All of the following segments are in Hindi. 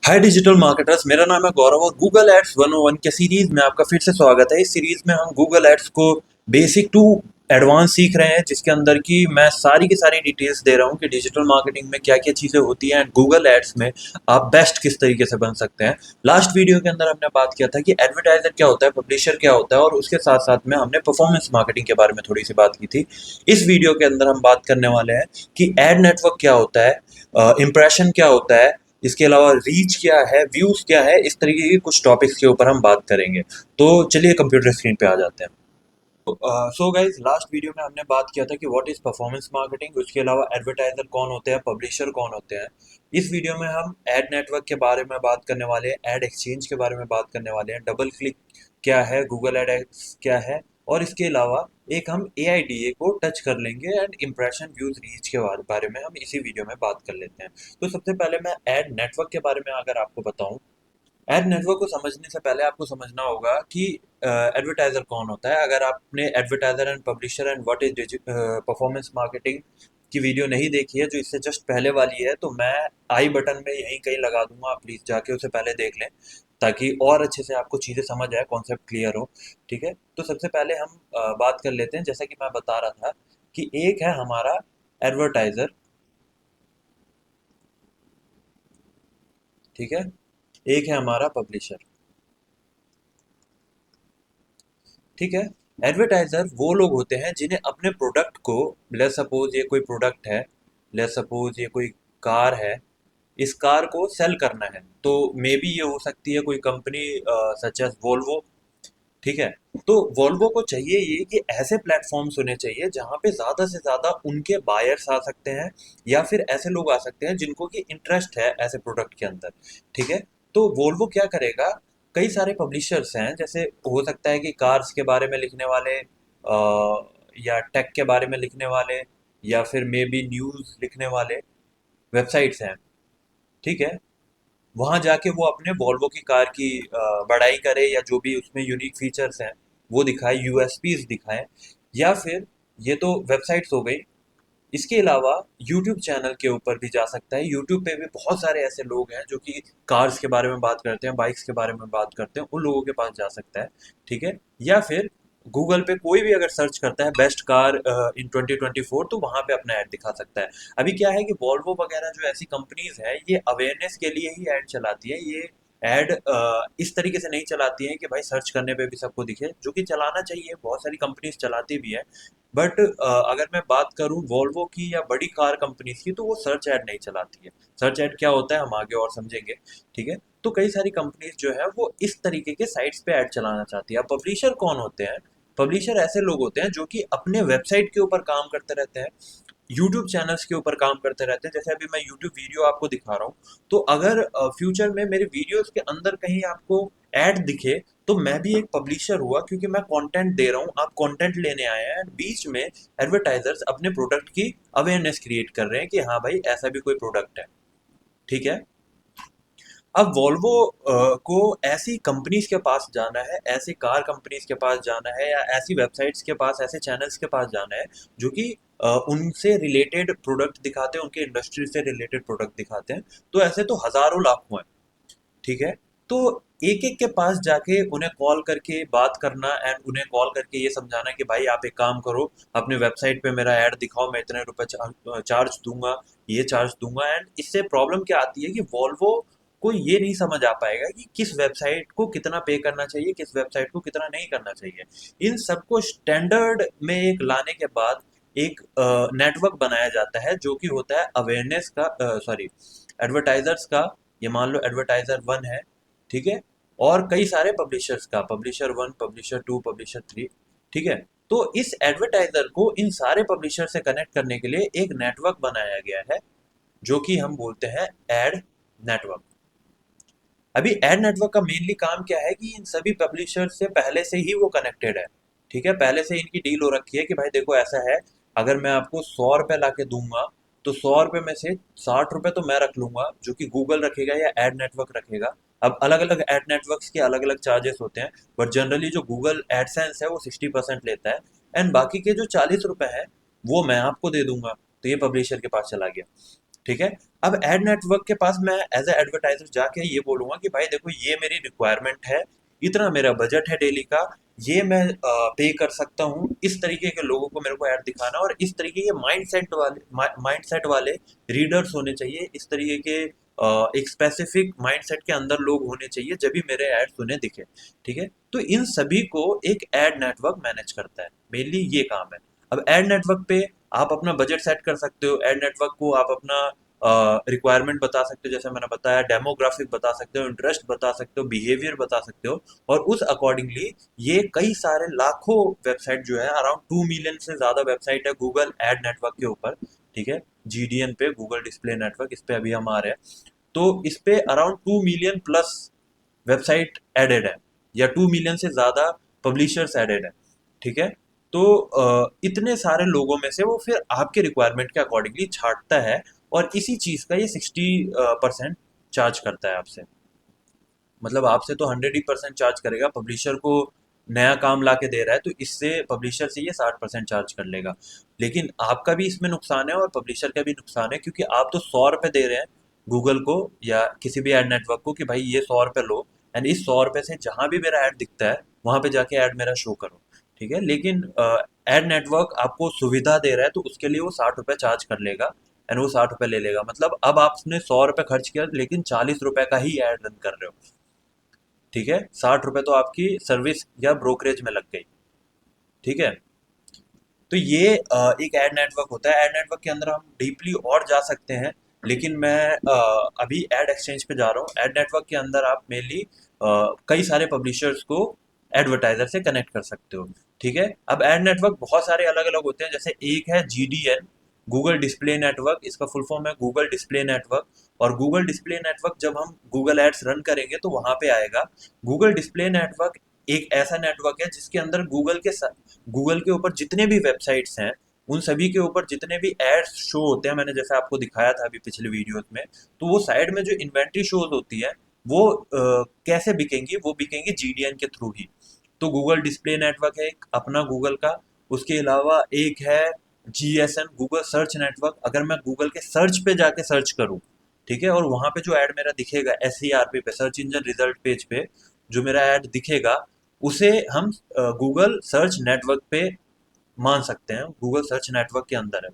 हाय डिजिटल मार्केटर्स, मेरा नाम है गौरव और गूगल एड्स 101 के सीरीज में आपका फिर से स्वागत है। इस सीरीज में हम गूगल एड्स को बेसिक टू एडवांस सीख रहे हैं, जिसके अंदर की मैं सारी की सारी डिटेल्स दे रहा हूँ कि डिजिटल मार्केटिंग में क्या क्या चीज़ें होती हैं एंड गूगल एड्स में आप बेस्ट किस तरीके से बन सकते हैं। लास्ट वीडियो के अंदर हमने बात किया था कि एडवर्टाइजर क्या होता है, पब्लिशर क्या होता है, और उसके साथ साथ में हमने परफॉर्मेंस मार्केटिंग के बारे में थोड़ी सी बात की थी। इस वीडियो के अंदर हम बात करने वाले हैं कि एड नेटवर्क क्या होता है, इम्प्रेशन क्या होता है, इसके अलावा रीच क्या है, व्यूज क्या है, इस तरीके के कुछ टॉपिक्स के ऊपर हम बात करेंगे। तो चलिए कंप्यूटर स्क्रीन पे आ जाते हैं। सो गाइज, लास्ट वीडियो में हमने बात किया था कि व्हाट इज परफॉर्मेंस मार्केटिंग, उसके अलावा एडवर्टाइजर कौन होते हैं, पब्लिशर कौन होते हैं। इस वीडियो में हम एड नेटवर्क के बारे में बात करने वाले हैं, एड एक्सचेंज के बारे में बात करने वाले हैं, डबल क्लिक क्या है, गूगल एड्स क्या है, और इसके अलावा एक हम AIDA को टच कर लेंगे एंड इम्प्रेशन व्यूज रीच के बारे में हम इसी वीडियो में बात कर लेते हैं। तो सबसे पहले मैं एड नेटवर्क के बारे में अगर आपको बताऊं, एड नेटवर्क को समझने से पहले आपको समझना होगा कि एडवर्टाइजर कौन होता है। अगर आपने advertiser and publisher and what is performance marketing की वीडियो नहीं देखी है, जो इससे जस्ट पहले वाली है, तो मैं आई बटन में यहीं कहीं लगा दूंगा, आप प्लीज जाके उसे पहले देख लें ताकि और अच्छे से आपको चीज़ें समझ आए, कॉन्सेप्ट क्लियर हो। ठीक है, तो सबसे पहले हम बात कर लेते हैं, जैसा कि मैं बता रहा था कि एक है हमारा एडवर्टाइजर। ठीक है, एक है हमारा पब्लिशर। ठीक है, एडवर्टाइजर वो लोग होते हैं जिन्हें अपने प्रोडक्ट को, लेट सपोज ये कोई प्रोडक्ट है, लेट सपोज ये कोई कार है, इस कार को सेल करना है, तो मे बी ये हो सकती है कोई कंपनी सच एज वोल्वो। ठीक है, तो वोल्वो को चाहिए ये कि ऐसे प्लेटफॉर्म्स होने चाहिए जहां पे ज्यादा से ज्यादा उनके बायर्स आ सकते हैं, या फिर ऐसे लोग आ सकते हैं जिनको कि इंटरेस्ट है ऐसे प्रोडक्ट के अंदर। ठीक है, तो वोल्वो क्या करेगा, कई सारे पब्लिशर्स हैं, जैसे हो सकता है कि कार्स के बारे में लिखने वाले, या टेक के बारे में लिखने वाले, या फिर मे बी न्यूज़ लिखने वाले वेबसाइट्स हैं। ठीक है, वहाँ जाके वो अपने वॉल्वो की कार की बड़ाई करे, या जो भी उसमें यूनिक फीचर्स हैं वो दिखाए, यूएसपीज दिखाए। या फिर ये तो वेबसाइट्स हो गई, इसके अलावा यूट्यूब चैनल के ऊपर भी जा सकता है। यूट्यूब पे भी बहुत सारे ऐसे लोग हैं जो कि कार्स के बारे में बात करते हैं, बाइक्स के बारे में बात करते हैं, उन लोगों के पास जा सकता है। ठीक है, या फिर गूगल पे कोई भी अगर सर्च करता है बेस्ट कार इन 2024, तो वहां पे अपना ऐड दिखा सकता है। अभी क्या है कि वॉल्वो वगैरह जो ऐसी कंपनीज है, ये अवेयरनेस के लिए ही ऐड चलाती है। ये ऐड इस तरीके से नहीं चलाती है कि भाई सर्च करने पे भी सबको दिखे, जो कि चलाना चाहिए, बहुत सारी कंपनीज चलाती भी है। बट अगर मैं बात करूं वोल्वो की या बड़ी कार कंपनीज की, तो वो सर्च ऐड नहीं चलाती है। सर्च ऐड क्या होता है हम आगे और समझेंगे। ठीक है, तो कई सारी कंपनीज जो है वो इस तरीके के साइट्स पे ऐड चलाना चाहती है। अब पब्लिशर कौन होते हैं, पब्लिशर ऐसे लोग होते हैं जो कि अपने वेबसाइट के ऊपर काम करते रहते हैं, यूट्यूब चैनल्स के ऊपर काम करते रहते हैं। जैसे अभी मैं यूट्यूब वीडियो आपको दिखा रहा हूँ, तो अगर फ्यूचर में मेरे वीडियोस के अंदर कहीं आपको ऐड दिखे, तो मैं भी एक पब्लिशर हुआ, क्योंकि मैं कंटेंट दे रहा हूँ, आप कंटेंट लेने आए हैं, बीच में एडवर्टाइजर्स अपने प्रोडक्ट की अवेयरनेस क्रिएट कर रहे हैं कि हाँ भाई ऐसा भी कोई प्रोडक्ट है। ठीक है, अब वॉल्वो को ऐसी कंपनीज के पास जाना है, ऐसी कार कंपनीज के पास जाना है, या ऐसी वेबसाइट्स के पास, ऐसे चैनल्स के पास जाना है जो कि उनसे रिलेटेड प्रोडक्ट दिखाते हैं, उनके इंडस्ट्री से रिलेटेड प्रोडक्ट दिखाते हैं। तो ऐसे तो हजारों लाखों हैं। ठीक है, तो एक एक के पास जाके उन्हें कॉल करके बात करना एंड उन्हें कॉल करके ये समझाना कि भाई आप एक काम करो, अपने वेबसाइट पे मेरा ऐड दिखाओ, मैं इतने रुपए चार्ज दूंगा, ये चार्ज दूंगा। एंड इससे प्रॉब्लम क्या आती है कि वॉल्वो को ये नहीं समझ आ पाएगा कि किस वेबसाइट को कितना पे करना चाहिए, किस वेबसाइट को कितना नहीं करना चाहिए। इन सबको स्टैंडर्ड में एक लाने के बाद एक नेटवर्क बनाया जाता है, जो कि होता है अवेयरनेस का, सॉरी, एडवर्टाइजर्स का। ये मान लो एडवर्टाइजर वन है। ठीक है, और कई सारे पब्लिशर्स का, publisher one, publisher two, publisher three. ठीक है, तो इस एडवर्टाइजर को इन सारे पब्लिशर से कनेक्ट करने के लिए एक नेटवर्क बनाया गया है, जो कि हम बोलते हैं एड नेटवर्क। अभी एड नेटवर्क का मेनली काम क्या है कि इन सभी पब्लिशर से पहले से ही वो कनेक्टेड है। ठीक है, पहले से इनकी डील हो रखी है कि भाई देखो ऐसा है, अगर मैं आपको 100 रुपये ला के दूंगा, तो 100 रुपये में से 60 रुपये तो मैं रख लूंगा, जो कि गूगल रखेगा या एड नेटवर्क रखेगा। अब अलग अलग एड नेटवर्क्स के अलग अलग चार्जेस होते हैं, बट जनरली जो गूगल एडसेंस है वो 60% लेता है, एंड बाकी के जो 40 रुपये हैं वो मैं आपको दे दूंगा। तो ये पब्लिशर के पास चला गया। ठीक है। अब एड नेटवर्क के पास मैं एज ए एडवर्टाइजर जाके ये बोलूंगा कि भाई देखो ये मेरी रिक्वायरमेंट है, इतना मेरा बजट है डेली का, ये मैं पे कर सकता हूँ, इस तरीके के लोगों को मेरे को ऐड दिखाना, और इस तरीके के माइंडसेट वाले रीडर्स होने चाहिए, इस तरीके के एक स्पेसिफिक माइंडसेट के अंदर लोग होने चाहिए जब भी मेरे एड्स उन्हें दिखे। ठीक है। तो इन सभी को एक एड नेटवर्क मैनेज करता है, मेनली ये काम है। अब एड नेटवर्क पे आप अपना बजट सेट कर सकते हो, एड नेटवर्क को आप अपना रिक्वायरमेंट बता सकते हो, जैसे मैंने बताया डेमोग्राफिक बता सकते हो, इंटरेस्ट बता सकते हो, बिहेवियर बता सकते हो, और उस अकॉर्डिंगली ये कई सारे लाखों वेबसाइट जो है, अराउंड 2 मिलियन से ज़्यादा वेबसाइट है गूगल एड नेटवर्क के ऊपर। ठीक है। जीडीएन पे, गूगल डिस्प्ले नेटवर्क, इस पे अभी हम आ रहे हैं। तो इस पे around 2 million plus website added है, या 2 मिलियन से ज़्यादा पब्लिशर्स एडेड है। ठीक है। तो इतने सारे लोगों में से वो फिर आपके रिक्वायरमेंट के अकॉर्डिंगली छांटता है, और इसी चीज़ का ये 60% चार्ज करता है आपसे। मतलब आपसे तो 100% चार्ज करेगा, पब्लिशर को नया काम ला के दे रहा है तो इससे पब्लिशर से ये 60% चार्ज कर लेगा। लेकिन आपका भी इसमें नुकसान है और पब्लिशर का भी नुकसान है, क्योंकि आप तो 100 रुपये दे रहे हैं गूगल को या किसी भी एड नेटवर्क को कि भाई ये 100 रुपये लो, एंड इस 100 रुपये से जहाँ भी मेरा ऐड दिखता है वहाँ पे जाके ऐड मेरा शो करो। ठीक है। लेकिन एड नेटवर्क आपको सुविधा दे रहा है तो उसके लिए वो 60 रुपये चार्ज कर लेगा, एंड वो 60 रुपये ले लेगा। मतलब अब आपने 100 रुपये खर्च किया लेकिन 40 रुपये का ही ऐड रन कर रहे हो। ठीक है। 60 रुपये तो आपकी सर्विस या ब्रोकरेज में लग गई। ठीक है। तो ये एक एड नेटवर्क होता है। एड नेटवर्क के अंदर हम डीपली और जा सकते हैं, लेकिन मैं अभी एड एक्सचेंज पे जा रहा हूँ। एड नेटवर्क के अंदर आप मेनली कई सारे पब्लिशर्स को एडवर्टाइजर से कनेक्ट कर सकते हो। ठीक है। अब एड नेटवर्क बहुत सारे अलग अलग होते हैं, जैसे एक है जीडीएन, गूगल डिस्प्ले नेटवर्क, इसका फुल फॉर्म है गूगल डिस्प्ले नेटवर्क। और गूगल डिस्प्ले नेटवर्क जब हम गूगल एड्स रन करेंगे तो वहां पे आएगा। गूगल डिस्प्ले नेटवर्क एक ऐसा नेटवर्क है जिसके अंदर गूगल के ऊपर जितने भी वेबसाइट्स हैं, उन सभी के ऊपर जितने भी एड्स शो होते हैं, मैंने जैसे आपको दिखाया था अभी पिछले वीडियोस में, तो वो साइड में जो इन्वेंट्री शोज होती है वो कैसे बिकेंगी, वो बिकेंगी जीडीएन के थ्रू ही। तो गूगल डिस्प्ले नेटवर्क है एक अपना गूगल का। उसके अलावा एक है जीएसएन, गूगल सर्च नेटवर्क। अगर मैं गूगल के सर्च पे जाके सर्च करूँ, ठीक है, और वहां पे जो ऐड मेरा दिखेगा एसईआरपी पे, सर्च इंजन रिजल्ट पेज पे जो मेरा ऐड दिखेगा, उसे हम गूगल सर्च नेटवर्क पे मान सकते हैं, गूगल सर्च नेटवर्क के अंदर है।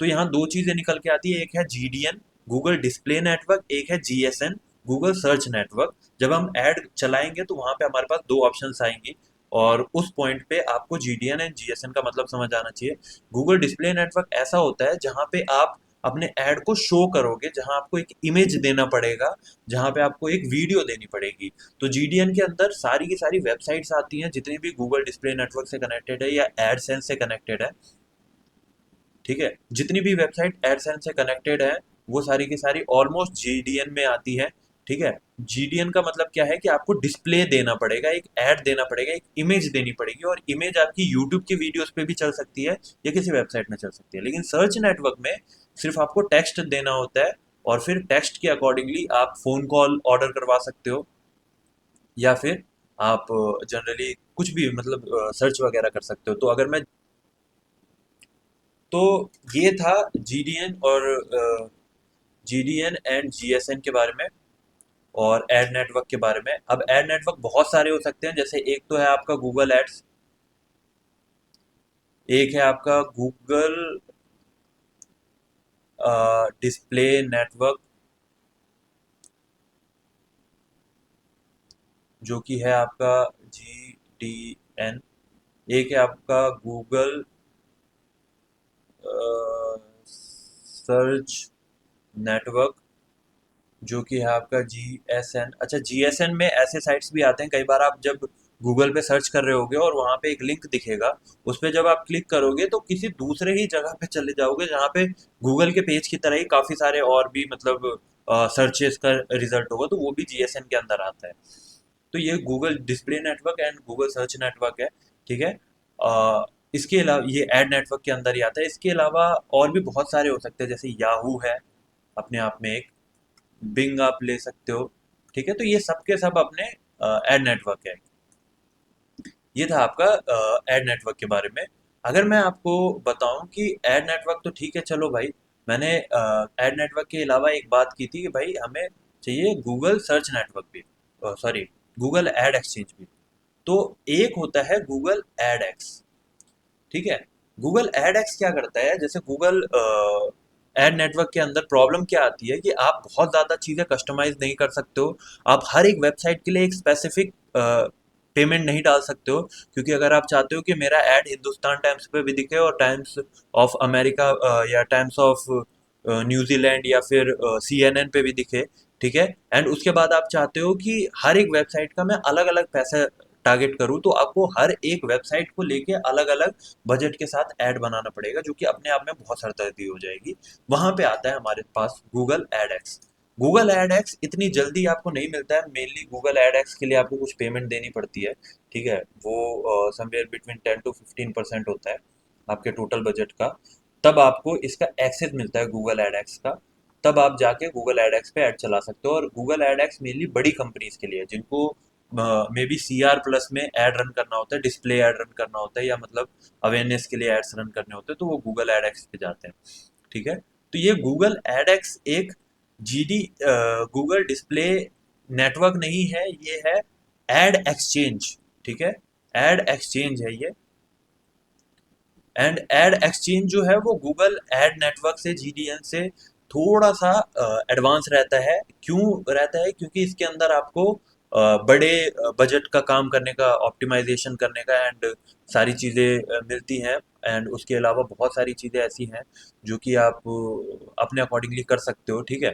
तो यहाँ दो चीजें निकल के आती है, एक है जीडीएन गूगल डिस्प्ले नेटवर्क, एक है जीएसएन गूगल सर्च नेटवर्क। जब हम ऐड चलाएंगे तो वहां पे हमारे पास दो ऑप्शंस आएंगी, और उस पॉइंट पे आपको जीडीएन एंड जीएसएन का मतलब समझ आना चाहिए। गूगल डिस्प्ले नेटवर्क ऐसा होता है जहाँ पे आप अपने ऐड को शो करोगे, जहाँ आपको एक इमेज देना पड़ेगा, जहाँ पे आपको एक वीडियो देनी पड़ेगी। तो जीडीएन के अंदर सारी की सारी वेबसाइट्स आती हैं जितनी भी गूगल डिस्प्ले नेटवर्क से कनेक्टेड है या एडसेंस से कनेक्टेड है। ठीक है। जितनी भी वेबसाइट एडसेंस से कनेक्टेड है वो सारी की सारी ऑलमोस्ट जीडीएन में आती है। ठीक है। जीडीएन का मतलब क्या है कि आपको डिस्प्ले देना पड़ेगा, एक ऐड देना पड़ेगा, एक इमेज देनी पड़ेगी, और इमेज आपकी यूट्यूब की वीडियोस पे भी चल सकती है या किसी वेबसाइट में चल सकती है। लेकिन सर्च नेटवर्क में सिर्फ आपको टेक्स्ट देना होता है, और फिर टेक्स्ट के अकॉर्डिंगली आप फोन कॉल ऑर्डर करवा सकते हो, या फिर आप जनरली कुछ भी मतलब सर्च वगैरह कर सकते हो। तो अगर मैं, तो ये था जीडीएन और जीडीएन एंड जीएसएन के बारे में, और एड नेटवर्क के बारे में। अब एड नेटवर्क बहुत सारे हो सकते हैं, जैसे एक तो है आपका गूगल एड्स, एक है आपका गूगल डिस्प्ले नेटवर्क जो कि है आपका जीडीएन, एक है आपका गूगल सर्च नेटवर्क जो कि है आपका जीएसएन। अच्छा, जीएसएन में ऐसे साइट्स भी आते हैं, कई बार आप जब गूगल पे सर्च कर रहे होगे और वहाँ पे एक लिंक दिखेगा, उस पर जब आप क्लिक करोगे तो किसी दूसरे ही जगह पे चले जाओगे जहाँ पे गूगल के पेज की तरह ही काफ़ी सारे और भी मतलब सर्चेस का रिजल्ट होगा, तो वो भी जीएसएन के अंदर आता है। तो ये Google display network and Google search network है। ठीक है। इसके अलावा ये एड नेटवर्क के अंदर ही आता है। इसके अलावा और भी बहुत सारे हो सकते हैं, जैसे याहू है अपने आप में एक, बिंग आप ले सकते हो। ठीक है। तो ये सब के सब अपने एड नेटवर्क है। ये था आपका एड नेटवर्क के बारे में। अगर मैं आपको बताऊं कि एड नेटवर्क तो ठीक है, चलो भाई, मैंने एड नेटवर्क के अलावा एक बात की थी कि भाई हमें चाहिए गूगल सर्च नेटवर्क भी, सॉरी, गूगल एड एक्सचेंज भी। तो एक होता है गूगल एड एक्स, ठीक है। गूगल एड एक्स क्या करता है, जैसे गूगल एड नेटवर्क के अंदर प्रॉब्लम क्या आती है कि आप बहुत ज़्यादा चीज़ें कस्टमाइज नहीं कर सकते हो। आप हर एक वेबसाइट के लिए एक स्पेसिफिक पेमेंट नहीं डाल सकते हो, क्योंकि अगर आप चाहते हो कि मेरा ऐड हिंदुस्तान टाइम्स पे भी दिखे और टाइम्स ऑफ अमेरिका या टाइम्स ऑफ न्यूजीलैंड या फिर सीएनएन पे भी दिखे, ठीक है, एंड उसके बाद आप चाहते हो कि हर एक वेबसाइट का मैं अलग अलग पैसा टारगेट करूं, तो आपको हर एक वेबसाइट को लेके अलग अलग बजट के साथ ऐड बनाना पड़ेगा, जो कि अपने आप में बहुत सरदर्दी हो जाएगी। वहां पे आता है हमारे पास Google ad X. Google ad X इतनी जल्दी आपको नहीं मिलता है, मेनली गूगल एड एक्स के लिए आपको कुछ पेमेंट देनी पड़ती है, ठीक है। वो समवेयर बिटवीन 10 to 15% होता है आपके टोटल बजट का। तब आपको इसका एक्सेस मिलता है गूगल एड एक्स का। तब आप जाके गूगल एड एक्स पे ऐड चला सकते हो। और गूगल एड एक्स मेनली बड़ी कंपनीज के लिए है, जिनको मे बी CR+ में ऐड रन करना होता है, डिस्प्ले ऐड रन करना होता है, या मतलब अवेयरनेस के लिए एड्स रन करने होते हैं, तो वो गूगल एड एक्स पे जाते हैं, ठीक है। तो ये गूगल एड एक्स एक GD गूगल डिस्प्ले नेटवर्क नहीं है, ये है एड एक्सचेंज, ठीक है। एड एक्सचेंज है ये। एंड एड एक्सचेंज जो है वो गूगल एड नेटवर्क से, GDN से थोड़ा सा एडवांस रहता है। क्यों रहता है? क्योंकि इसके अंदर आपको बड़े बजट का काम करने का, ऑप्टिमाइजेशन करने का एंड सारी चीज़ें मिलती हैं। एंड उसके अलावा बहुत सारी चीज़ें ऐसी हैं जो कि आप अपने अकॉर्डिंगली कर सकते हो, ठीक है।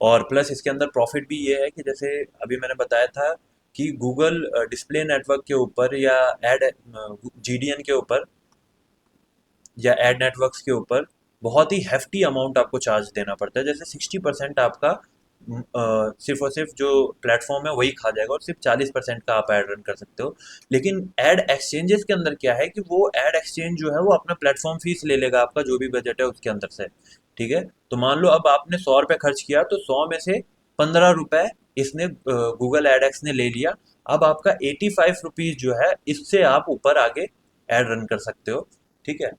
और प्लस इसके अंदर प्रॉफिट भी ये है कि जैसे अभी मैंने बताया था कि गूगल डिस्प्ले नेटवर्क के ऊपर या एड GDN के ऊपर या एड नेटवर्क्स के ऊपर बहुत ही हेफ्टी अमाउंट आपको चार्ज देना पड़ता है। जैसे 60% आपका सिर्फ और सिर्फ जो प्लेटफॉर्म है वही खा जाएगा, और सिर्फ 40% का आप ऐड रन कर सकते हो। लेकिन एड एक्सचेंजेस के अंदर क्या है कि वो एड एक्सचेंज जो है वो अपना प्लेटफॉर्म फीस ले लेगा, आपका जो भी बजट है उसके अंदर से, ठीक है। तो मान लो अब आपने 100 रुपये खर्च किया, तो 100 में से 15 रुपये इसने गूगल एड एक्स ने ले लिया। अब आपका 85 रुपीज़ जो है, इससे आप ऊपर आगे एड रन कर सकते हो, ठीक है।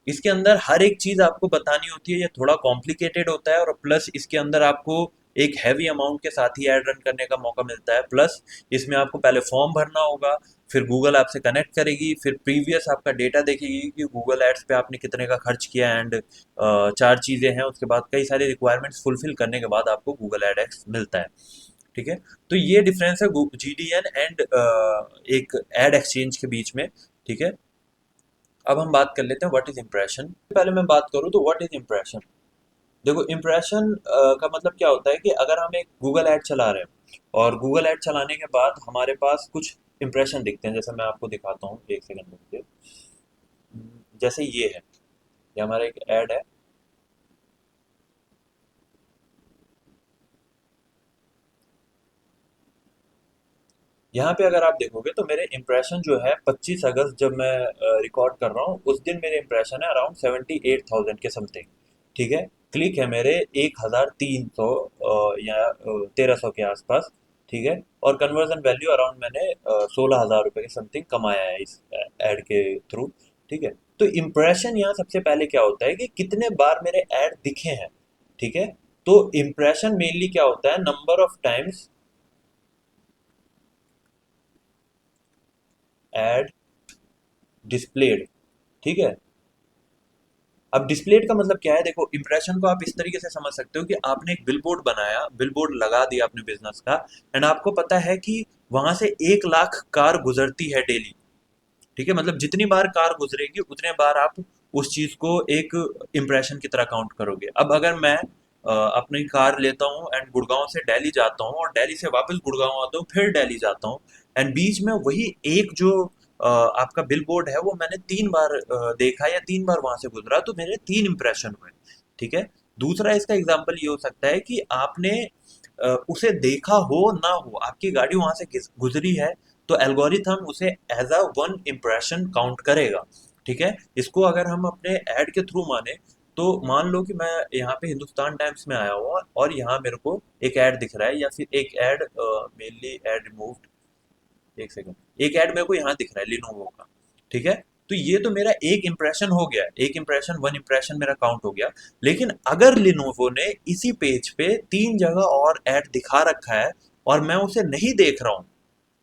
इसके अंदर हर एक चीज़ आपको बतानी होती है, ये थोड़ा कॉम्प्लिकेटेड होता है। और प्लस इसके अंदर आपको एक हैवी अमाउंट के साथ ही ऐड रन करने का मौका मिलता है। प्लस इसमें आपको पहले फॉर्म भरना होगा, फिर गूगल आपसे कनेक्ट करेगी, फिर प्रीवियस आपका डेटा देखेगी कि गूगल एड्स पे आपने कितने का खर्च किया, एंड चार चीज़ें हैं। उसके बाद कई सारी रिक्वायरमेंट्स फुलफिल करने के बाद आपको गूगल एड एक्स मिलता है, ठीक है। तो ये डिफरेंस है GDN एंड एक एड एक्सचेंज के बीच में, ठीक है। अब हम बात कर लेते हैं व्हाट इज इम्प्रेशन। पहले मैं बात करूँ तो व्हाट इज इम्प्रेशन। देखो, इम्प्रेशन का मतलब क्या होता है कि अगर हम एक गूगल ऐड चला रहे हैं और गूगल ऐड चलाने के बाद हमारे पास कुछ इम्प्रेशन दिखते हैं। जैसे मैं आपको दिखाता हूँ, एक सेकंड रुकिए। जैसे ये हमारा एक ऐड है। यहाँ पे अगर आप देखोगे तो मेरे इम्प्रेशन जो है 25 अगस्त, जब मैं रिकॉर्ड कर रहा हूँ, उस दिन मेरे इम्प्रेशन है अराउंड 78,000 के समथिंग, ठीक है। क्लिक है मेरे 1,300 या 1,300 के आसपास, ठीक है। और कन्वर्जन वैल्यू अराउंड मैंने 16,000 रुपये के समथिंग कमाया है इस ऐड के थ्रू, ठीक है। तो इम्प्रेशन यहाँ सबसे पहले क्या होता है कि कितने बार मेरे ऐड दिखे हैं, ठीक है। तो इम्प्रेशन मेनली क्या होता है, number of times ad displayed, ठीक है। अब डिस्प्लेड का मतलब क्या है, देखो, इंप्रेशन को आप इस तरीके से समझ सकते हो कि आपने एक बिलबोर्ड बनाया, बिलबोर्ड लगा दिया अपने बिजनेस का, एंड आपको पता है कि वहां से 1 लाख कार गुजरती है डेली, ठीक है। मतलब जितनी बार कार गुजरेगी उतने बार आप उस चीज को एक इम्प्रेशन की तरह काउंट करोगे। अब अगर मैं अपनी कार लेता हूँ एंड गुड़गांव से दिल्ली जाता हूँ, और दिल्ली से वापस गुड़गांव आता हूँ, फिर दिल्ली जाता हूँ, एंड बीच में वही एक जो आपका बिल बोर्ड है वो मैंने 3 बार देखा, या 3 बार वहां से गुजरा, तो मेरे 3 इम्प्रेशन हुए, ठीक है। दूसरा इसका एग्जाम्पल ये हो सकता है कि आपने उसे देखा हो ना हो, आपकी गाड़ी वहां से गुजरी है, तो एल्गोरिथम उसे एज अ 1 इम्प्रेशन काउंट करेगा, ठीक है। इसको अगर हम अपने ऐड के थ्रू माने, तो मान लो कि मैं यहाँ पे हिंदुस्तान टाइम्स में आया हुआ और यहाँ मेरे को एक ऐड दिख रहा है, या फिर एक ऐड मेनली ऐड रिमूव्ड, एक सेकंड, एक ऐड मेरे को यहाँ दिख रहा है लिनोवो का, ठीक है। तो ये तो मेरा एक इंप्रेशन हो गया, एक इंप्रेशन, वन इंप्रेशन मेरा काउंट हो गया। लेकिन अगर लिनोवो ने इसी पेज पे 3 जगह और ऐड दिखा रखा है और मैं उसे नहीं देख रहा हूँ,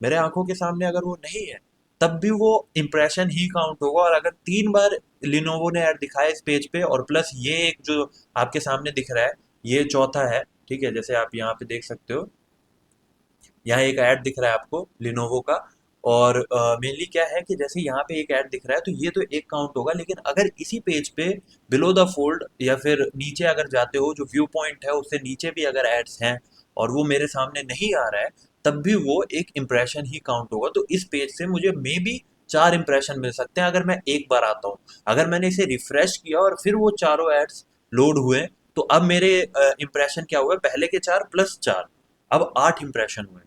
मेरे आंखों के सामने अगर वो नहीं है, तब भी वो इंप्रेशन ही काउंट होगा। और अगर 3 बार लिनोवो ने ऐड दिखाया इस पेज पे और प्लस ये एक जो आपके सामने दिख रहा है, ये चौथा है, ठीक है, जैसे आप यहाँ पे देख सकते हो, यहाँ एक ऐड दिख रहा है आपको लिनोवो का। और मेनली क्या है कि जैसे यहाँ पे एक ऐड दिख रहा है तो ये तो एक काउंट होगा, लेकिन अगर इसी पेज पे बिलो द फोल्ड या फिर नीचे अगर जाते हो, जो व्यू पॉइंट है उससे नीचे भी अगर एड्स हैं और वो मेरे सामने नहीं आ रहा है, तब भी वो एक इम्प्रेशन ही काउंट होगा। तो इस पेज से मुझे मे बी 4 इंप्रेशन मिल सकते हैं अगर मैं एक बार आता हूँ। अगर मैंने इसे रिफ्रेश किया और फिर वो चारों एड्स लोड हुए, तो अब मेरे इंप्रेशन क्या हुए, पहले के 4 + 4, अब 8 इंप्रेशन हुए।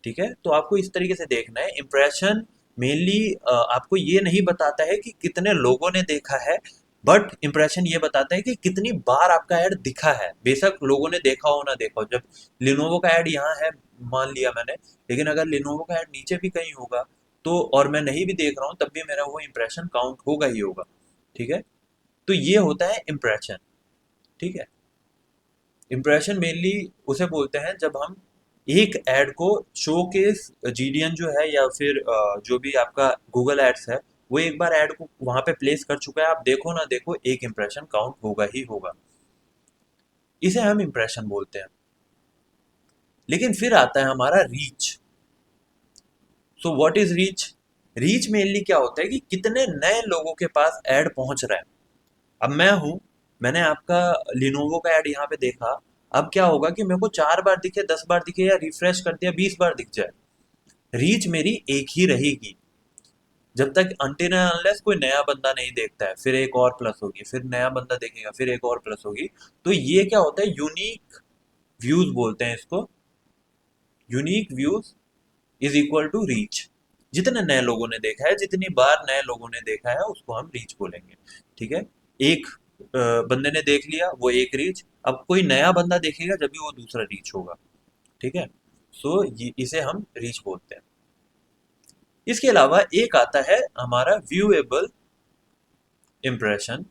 ठीक है, तो आपको इस तरीके से देखना है। इम्प्रेशन मेनली आपको ये नहीं बताता है कि कितने लोगों ने देखा है, बट इम्प्रेशन ये बताता है कि कितनी बार आपका ऐड दिखा है। बेशक लोगों ने देखा हो ना देखा हो, जब लिनोवो का ऐड यहाँ है मान लिया मैंने, लेकिन अगर लिनोवो का ऐड नीचे भी कहीं होगा तो, और मैं नहीं भी देख रहा हूँ, तब भी मेरा वो इम्प्रेशन काउंट होगा ही होगा। ठीक है, तो ये होता है इम्प्रेशन। ठीक है, इम्प्रेशन मेनली उसे बोलते हैं जब हम एक ऐड को शोकेस, जीडीएन जो है या फिर जो भी आपका गूगल एड्स है, वो एक बार ऐड को वहां पे प्लेस कर चुका है, आप देखो ना देखो एक इम्प्रेशन काउंट होगा ही होगा। इसे हम इम्प्रेशन बोलते हैं। लेकिन फिर आता है हमारा reach. So what is reach? Reach mainly क्या होता है कि कितने नए लोगों के पास ऐड पहुंच रहा है। अब मैं हूं, मैंने आपका लिनोवो का ऐड यहाँ पे देखा, अब क्या होगा कि मेरे को 4 बार दिखे, 10 बार दिखे, या रिफ्रेश कर दिया 20 बार दिख जाए, रीच मेरी एक ही रहेगी जब तक अनटिल एंड अनलेस कोई नया बंदा नहीं देखता है। फिर एक और प्लस होगी, फिर नया बंदा देखेगा, फिर एक और प्लस होगी। तो ये क्या होता है, यूनिक व्यूज बोलते हैं इसको। Unique views is equal to reach. जितने नए लोगों ने देखा है, जितनी बार नए लोगों ने देखा है, उसको हम रीच बोलेंगे। ठीक है, एक बंदे ने देख लिया, वो एक रीच। अब कोई नया बंदा देखेगा जब भी वो दूसरा रीच होगा। ठीक है, सो इसे हम रीच बोलते हैं। इसके अलावा एक आता है हमारा व्यूएबल इम्प्रेशन।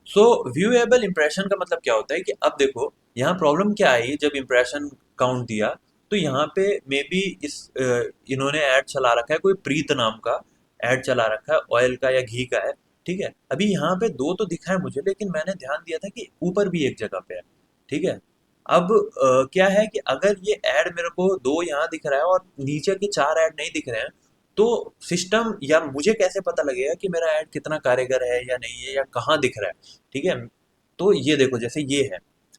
सो व्यूएबल इंप्रेशन का मतलब क्या होता है कि अब देखो यहाँ प्रॉब्लम क्या आई, जब इंप्रेशन काउंट दिया तो यहाँ पे मे बी इस इन्होंने ऐड चला रखा है, कोई प्रीत नाम का ऐड चला रखा है, ऑयल का या घी का है। ठीक है, अभी यहाँ पे दो तो दिखा है मुझे, लेकिन मैंने ध्यान दिया था कि ऊपर भी एक जगह पे है। ठीक है, अब क्या है कि अगर ये ऐड मेरे को दो यहाँ दिख रहा है और नीचे के 4 ऐड नहीं दिख रहे हैं, तो सिस्टम या मुझे कैसे पता लगेगा कि मेरा ऐड कितना कारगर है या नहीं है, या कहाँ दिख रहा है। ठीक है, तो ये देखो जैसे ये है,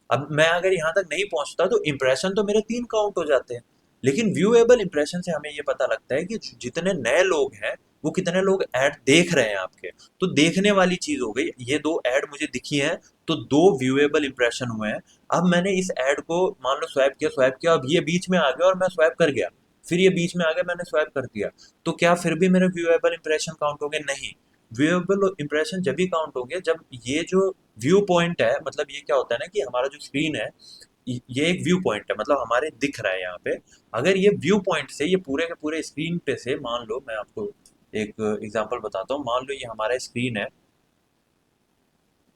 अब मैं अगर यहाँ तक नहीं पहुंचता तो इंप्रेशन तो मेरे 3 काउंट हो जाते हैं। लेकिन व्यूएबल इंप्रेशन से हमें ये पता लगता है कि जितने नए लोग हैं, वो कितने लोग ऐड देख रहे हैं आपके। तो देखने वाली चीज हो गई, ये 2 ऐड मुझे दिखी हैं, तो 2 व्यूएबल इंप्रेशन हुए हैं। अब मैंने इस ऐड को मान लो स्वाइप किया, अब ये बीच में आ गया और मैं स्वाइप कर गया, फिर ये बीच में आ गया, मैंने स्वाइप कर दिया, तो क्या फिर भी मेरे व्यूएबल इंप्रेशन काउंट हो गए? नहीं। व्यूएबल इंप्रेशन जब भी काउंट होंगे जब ये जो व्यू पॉइंट है, मतलब ये क्या होता है ना कि हमारा जो स्क्रीन है, ये एक व्यू पॉइंट है, मतलब हमारे दिख रहा है यहाँ पे। अगर ये व्यू पॉइंट से ये पूरे के पूरे स्क्रीन पे से, मान लो मैं आपको एक एग्जांपल बताता हूँ, मान लो ये हमारा स्क्रीन है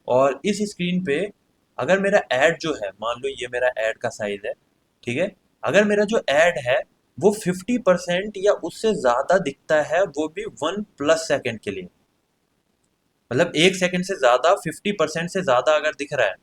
और इस स्क्रीन पे अगर मेरा ऐड जो है, मान लो ये मेरा ऐड का साइज है। ठीक है, अगर मेरा जो ऐड है वो 50% या उससे ज्यादा दिखता है, वो भी 1+ सेकेंड के लिए, मतलब 1 सेकंड से ज्यादा, 50% से ज्यादा अगर दिख रहा है,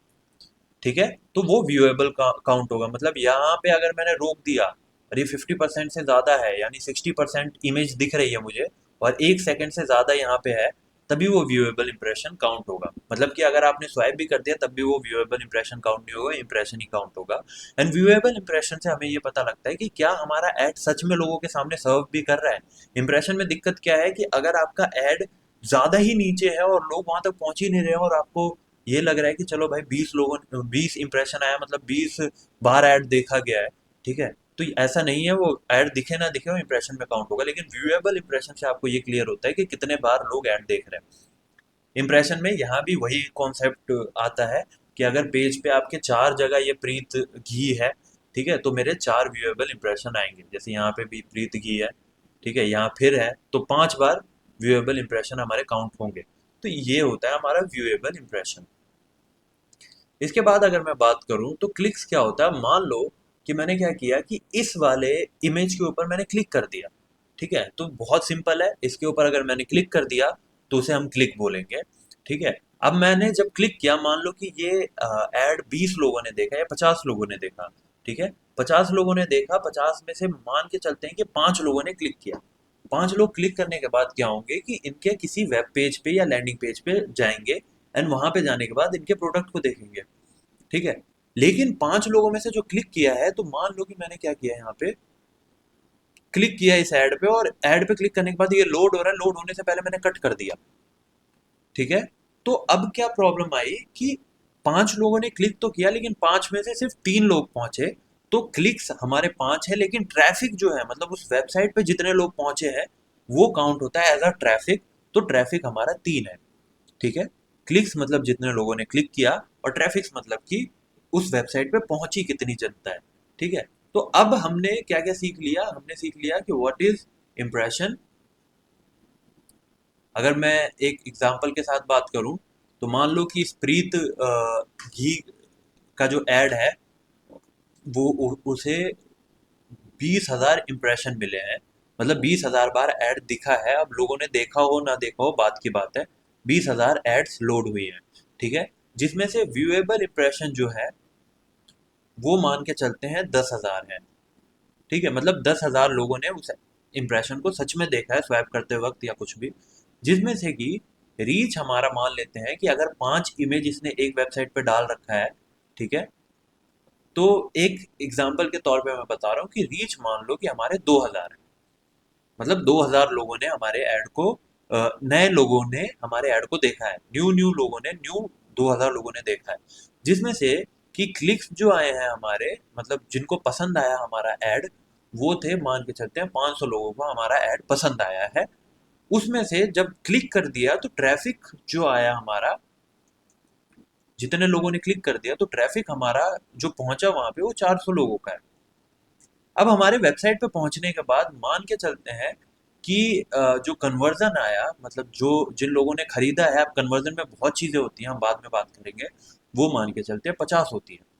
ठीक है, तो वो व्यूएबल काउंट होगा। मतलब यहाँ पे अगर मैंने रोक दिया और ये 50% से ज्यादा है, यानी 60% इमेज दिख रही है मुझे, और 1 सेकंड से ज्यादा यहाँ पे है, तभी वो व्यूएबल इंप्रेशन काउंट होगा। मतलब कि अगर आपने स्वाइप भी कर दिया तब भी वो व्यूएबल इंप्रेशन काउंट नहीं होगा, इंप्रेशन ही काउंट होगा। एंड व्यूएबल इंप्रेशन से हमें ये पता लगता है कि क्या हमारा ऐड सच में लोगों के सामने सर्व भी कर रहा है। इंप्रेशन में दिक्कत क्या है कि अगर आपका ऐड ज्यादा ही नीचे है और लोग वहां तक पहुंच ही नहीं रहे हैं, और आपको ये लग रहा है कि चलो भाई 20 इंप्रेशन आया, मतलब 20 बार ऐड देखा गया है। ठीक है, तो ऐसा नहीं है, वो ऐड दिखे ना दिखे वो इंप्रेशन में काउंट होगा। लेकिन व्यूएबल इंप्रेशन से आपको ये क्लियर होता है कि कितने बार लोग ऐड देख रहे हैं। इंप्रेशन में यहाँ भी वही कॉन्सेप्ट आता है कि अगर पेज पे आपके 4 जगह ये प्रीत घी है, ठीक है, तो मेरे 4 व्यूएबल इंप्रेशन आएंगे। जैसे यहाँ पे भी प्रीत घी है, ठीक है, यहाँ फिर है, तो 5 बार व्यूएबल इंप्रेशन हमारे काउंट होंगे। तो ये होता है हमारा व्यूएबल इंप्रेशन। इसके बाद अगर मैं बात करूं तो क्लिक्स क्या होता है, मान लो कि मैंने क्या किया कि इस वाले इमेज के ऊपर मैंने क्लिक कर दिया। ठीक है, तो बहुत सिंपल है, इसके ऊपर अगर मैंने क्लिक कर दिया तो उसे हम क्लिक बोलेंगे। ठीक है, अब मैंने जब क्लिक किया, मान लो कि ये एड 20 लोगों ने देखा या 50 लोगों ने देखा। ठीक है, 50 लोगों ने देखा, 50 में से मान के चलते हैं कि 5 लोगों ने क्लिक किया। 5 लोग क्लिक करने के बाद क्या होंगे कि इनके किसी वेब पेज पे या लैंडिंग पेज पे जाएंगे, एंड वहां पे जाने के बाद इनके प्रोडक्ट को देखेंगे। ठीक है, लेकिन 5 लोगों में से जो क्लिक किया है, तो मान लो कि मैंने क्या किया है, यहाँ पे क्लिक किया इस ऐड पे, और ऐड पे क्लिक करने के बाद ये लोड हो रहा है, लोड होने से पहले मैंने कट कर दिया। ठीक है, तो अब क्या प्रॉब्लम आई कि 5 लोगों ने क्लिक तो किया, लेकिन 5 में से सिर्फ 3 लोग पहुंचे। तो क्लिक्स हमारे 5 है, लेकिन ट्रैफिक जो है, मतलब उस वेबसाइट पे जितने लोग पहुंचे हैं वो काउंट होता है एज अ ट्रैफिक। तो ट्रैफिक हमारा 3 है। ठीक है, क्लिक्स मतलब जितने लोगों ने क्लिक किया, और ट्रैफिक्स मतलब कि उस वेबसाइट पे पहुंची कितनी जनता है। ठीक है, तो अब हमने क्या क्या सीख लिया, हमने सीख लिया कि व्हाट इज इम्प्रेशन। अगर मैं एक एग्जांपल के साथ बात करूं, तो मान लो कि स्प्रीत घी का जो ऐड है वो उसे 20,000 इम्प्रेशन मिले हैं। मतलब 20,000 बार ऐड दिखा है, अब लोगों ने देखा हो ना देखा हो बात की बात है, 20,000 एड्स लोड हुई हैं। ठीक है, जिसमें से व्यूएबल इम्प्रेशन जो है वो मान के चलते हैं 10,000 है। ठीक है, मतलब 10,000 लोगों ने उस इम्प्रेशन को सच में देखा है स्वैप करते वक्त या कुछ भी। जिसमें से कि रीच हमारा मान लेते हैं कि अगर 5 इमेज इसने एक वेबसाइट पे डाल रखा है। ठीक है, तो एक एग्जाम्पल के तौर पे मैं बता रहा हूँ कि रीच मान लो कि हमारे 2,000 है। मतलब 2,000 लोगों ने हमारे ऐड को, नए लोगों ने हमारे ऐड को देखा है, न्यू न्यू लोगों ने, न्यू 2,000 लोगों ने देखा है। जिसमें से कि क्लिक्स जो आए हैं हमारे, मतलब जिनको पसंद आया हमारा ऐड, वो थे, मान के चलते हैं 500 लोगों को हमारा ऐड पसंद आया है। उसमें से जब क्लिक कर दिया तो ट्रैफिक जो आया हमारा, जितने लोगों ने क्लिक कर दिया, तो ट्रैफिक हमारा जो पहुंचा वहां पे वो 400 लोगों का है। अब हमारे वेबसाइट पे पहुंचने के बाद मान के चलते हैं कि जो कन्वर्जन आया, मतलब जो जिन लोगों ने खरीदा है, अब कन्वर्जन में बहुत चीजें होती हैं, हम बाद में बात करेंगे, वो मान के चलते हैं 50 होती है।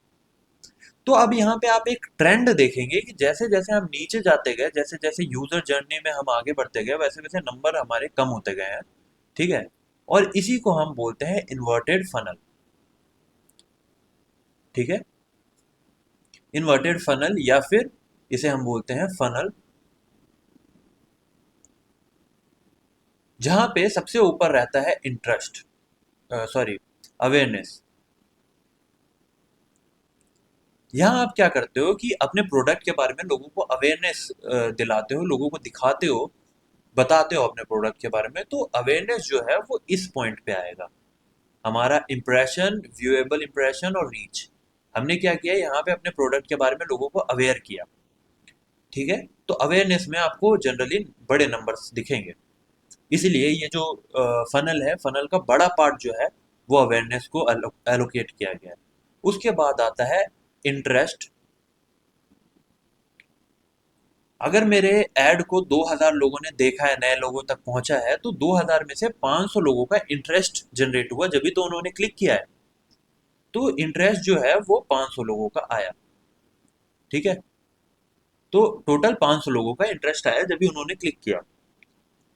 तो अब यहाँ पे आप एक ट्रेंड देखेंगे कि जैसे जैसे हम नीचे जाते गए, जैसे जैसे यूजर जर्नी में हम आगे बढ़ते गए, वैसे वैसे नंबर हमारे कम होते गए हैं। ठीक है, और इसी को हम बोलते हैं इन्वर्टेड फनल। ठीक है, इन्वर्टेड फनल, या फिर इसे हम बोलते हैं फनल, जहां पे सबसे ऊपर रहता है इंटरेस्ट, सॉरी, अवेयरनेस। यहाँ आप क्या करते हो कि अपने प्रोडक्ट के बारे में लोगों को अवेयरनेस दिलाते हो, लोगों को दिखाते हो, बताते हो अपने प्रोडक्ट के बारे में। तो अवेयरनेस जो है वो इस पॉइंट पे आएगा। हमारा इंप्रेशन, व्यूएबल इंप्रेशन और रीच, हमने क्या किया, यहाँ पे अपने प्रोडक्ट के बारे में लोगों को अवेयर किया। ठीक है, तो अवेयरनेस में आपको जनरली बड़े नंबर्स दिखेंगे। इसलिए ये जो फनल है, फनल का बड़ा पार्ट जो है वो अवेयरनेस को एलोकेट किया गया है। उसके बाद आता है इंटरेस्ट। अगर मेरे ऐड को 2,000 लोगों ने देखा है, नए लोगों तक पहुंचा है, तो 2,000 में से 500 लोगों का इंटरेस्ट जनरेट हुआ, जब भी तो उन्होंने क्लिक किया है। तो इंटरेस्ट जो है वो 500 लोगों का आया। ठीक है, तो टोटल 500 लोगों का इंटरेस्ट आया जब भी उन्होंने क्लिक किया।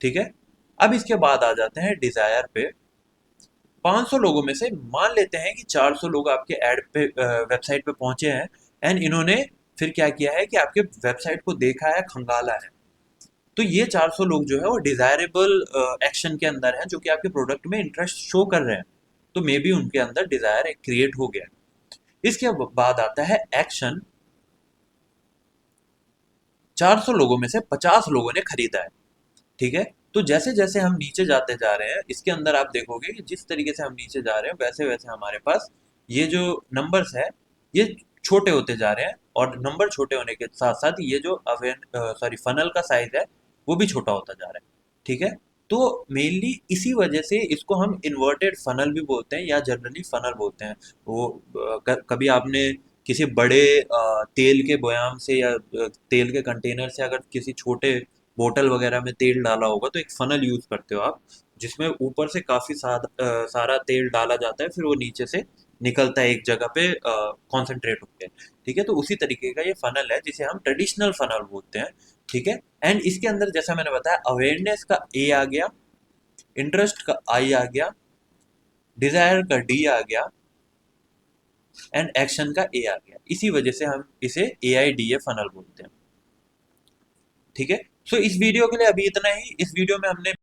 ठीक है, अब इसके बाद आ जाते हैं डिजायर पे। 500 लोगों में से मान लेते हैं कि 400 लोग आपके ऐड पे, वेबसाइट पे पहुंचे हैं, एंड इन्होंने फिर क्या किया है कि आपके वेबसाइट को देखा है, खंगाला है। तो ये 400 लोग जो है वो डिजायरेबल एक्शन के अंदर हैं, जो कि आपके प्रोडक्ट में इंटरेस्ट शो कर रहे हैं। तो मे बी उनके अंदर डिजायर एक क्रिएट हो गया। इसके बाद आता है एक्शन। 400 लोगों में से 50 लोगों ने खरीदा है। ठीक है, तो जैसे जैसे हम नीचे जाते जा रहे हैं, इसके अंदर आप देखोगे कि जिस तरीके से हम नीचे जा रहे हैं, वैसे वैसे हमारे पास ये जो नंबर्स है ये छोटे होते जा रहे हैं, और नंबर छोटे होने के साथ साथ ये जो फनल का साइज है वो भी छोटा होता जा रहा है। ठीक है, तो मेनली इसी वजह से इसको हम इन्वर्टेड फनल भी बोलते हैं, या जनरली फनल बोलते हैं। वो कभी आपने किसी बड़े तेल के बयाम से या तेल के कंटेनर से अगर किसी छोटे बोतल वगैरह में तेल डाला होगा, तो एक फनल यूज करते हो आप, जिसमें ऊपर से काफी सारा तेल डाला जाता है, फिर वो नीचे से निकलता है एक जगह पे कॉन्सेंट्रेट होकर। ठीक है, तो उसी तरीके का ये फनल है जिसे हम ट्रेडिशनल फनल बोलते हैं। ठीक है। एंड इसके अंदर जैसा मैंने बताया, अवेयरनेस का ए आ गया, इंटरेस्ट का आई आ गया, डिजायर का डी आ गया, एंड एक्शन का ए आ गया। इसी वजह से हम इसे AIDA फनल बोलते हैं। ठीक है। सो इस वीडियो के लिए अभी इतना ही। इस वीडियो में हमने